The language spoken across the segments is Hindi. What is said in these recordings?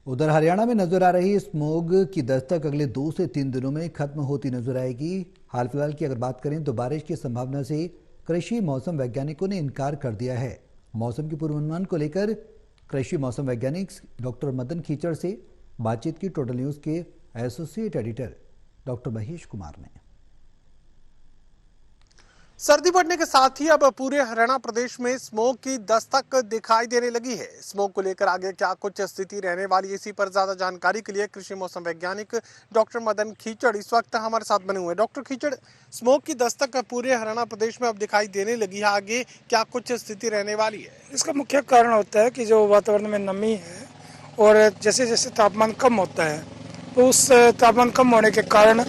उधर हरियाणा में नजर आ रही स्मॉग की दस्तक अगले 2 से 3 दिनों में खत्म होती नजर आएगी। हाल फिलहाल की अगर बात करें तो बारिश की संभावना से कृषि मौसम वैज्ञानिकों ने इनकार कर दिया है। मौसम के पूर्वानुमान को लेकर कृषि मौसम वैज्ञानिक डॉक्टर मदन खीचड़ से बातचीत की टोटल न्यूज के associate editor doctor Mahesh Kumar ने। सर्दी बढ़ने के साथ ही अब पूरे हरियाणा प्रदेश में स्मोक की दस्तक दिखाई देने लगी है। स्मोक को लेकर आगे क्या कुछ स्थिति रहने वाली है, इसी पर ज्यादा जानकारी के लिए कृषि मौसम वैज्ञानिक डॉक्टर मदन खीचड़ इस वक्त हमारे साथ बने हुए हैं। डॉक्टर खीचड़, स्मोक की दस्तक पूरे हरियाणा प्रदेश में अब दिखाई देने लगी है, आगे क्या कुछ स्थिति रहने वाली है? इसका मुख्य कारण होता है कि जो वातावरण में नमी है और जैसे जैसे तापमान कम होता है तो उस तापमान कम होने के कारण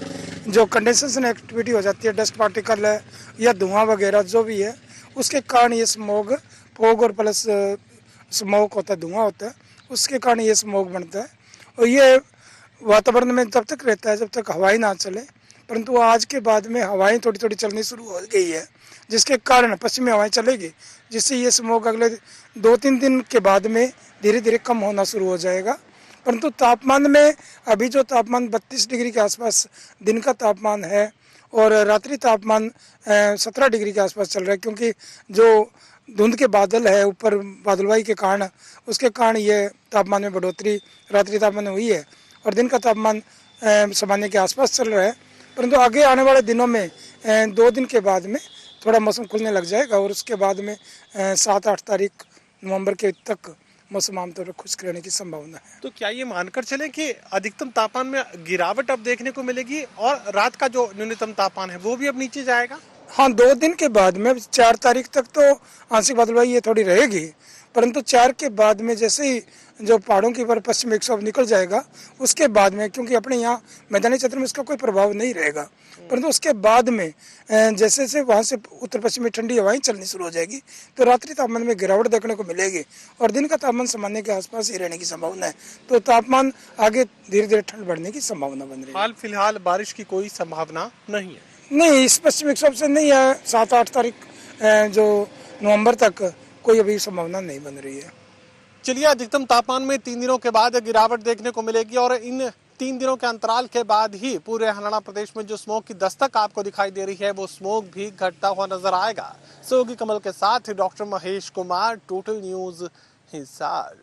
जो कंडेंसेशन एक्टिविटी हो जाती है, डस्ट पार्टिकल है या धुआं वगैरह जो भी है, उसके कारण ये स्मोग, फोग और प्लस स्मोक होता है, धुआं होता है, उसके कारण ये स्मोक बनता है। और ये वातावरण में तब तक रहता है जब तक हवाएं ना चले, परंतु आज के बाद में हवाएं थोड़ी थोड़ी चलनी शुरू हो गई है, जिसके कारण पश्चिमी हवाएं चलेगी, जिससे ये स्मोक अगले 2-3 दिन के बाद में धीरे धीरे कम होना शुरू हो जाएगा। परंतु तापमान में अभी जो तापमान 32 डिग्री के आसपास दिन का तापमान है और रात्रि तापमान 17 डिग्री के आसपास चल रहा है, क्योंकि जो धुंध के बादल है ऊपर बादलवाई के कारण, उसके कारण ये तापमान में बढ़ोतरी रात्रि तापमान में हुई है और दिन का तापमान सामान्य के आसपास चल रहा है। परंतु आगे आने वाले दिनों में 2 दिन के बाद में थोड़ा मौसम खुलने लग जाएगा और उसके बाद में 7-8 तारीख नवंबर के तक मौसम आमतौर पर खुश्क रहने की संभावना है। तो क्या ये मानकर चलें कि अधिकतम तापमान में गिरावट अब देखने को मिलेगी और रात का जो न्यूनतम तापमान है वो भी अब नीचे जाएगा? हाँ, 2 दिन के बाद में 4 तारीख तक तो आंशिक बादलवाई ये थोड़ी रहेगी, परंतु 4 के बाद में जैसे ही जो पहाड़ों की पर पश्चिम विक्षोभ निकल जाएगा, उसके बाद में, क्योंकि अपने यहाँ मैदानी क्षेत्र में इसका कोई प्रभाव नहीं रहेगा, परंतु उसके बाद में जैसे जैसे वहाँ से उत्तर पश्चिमी ठंडी हवाएं चलनी शुरू हो जाएगी तो रात्रि तापमान में गिरावट देखने को मिलेगी और दिन का तापमान सामान्य के आसपास ही रहने की संभावना है। तो तापमान आगे धीरे धीरे ठंड बढ़ने की संभावना बन रही है। हाल फिलहाल बारिश की कोई संभावना नहीं है? नहीं, इस पश्चिमी विक्षोभ से नहीं है। 7-8 तारीख जो नवंबर तक कोई अभी संभावना नहीं बन रही है। चलिए, अधिकतम तापमान में 3 दिनों के बाद गिरावट देखने को मिलेगी और इन 3 दिनों के अंतराल के बाद ही पूरे हरियाणा प्रदेश में जो स्मोक की दस्तक आपको दिखाई दे रही है वो स्मोक भी घटता हुआ नजर आएगा। सहयोगी कमल के साथ doctor Mahesh Kumar, total news Hisar.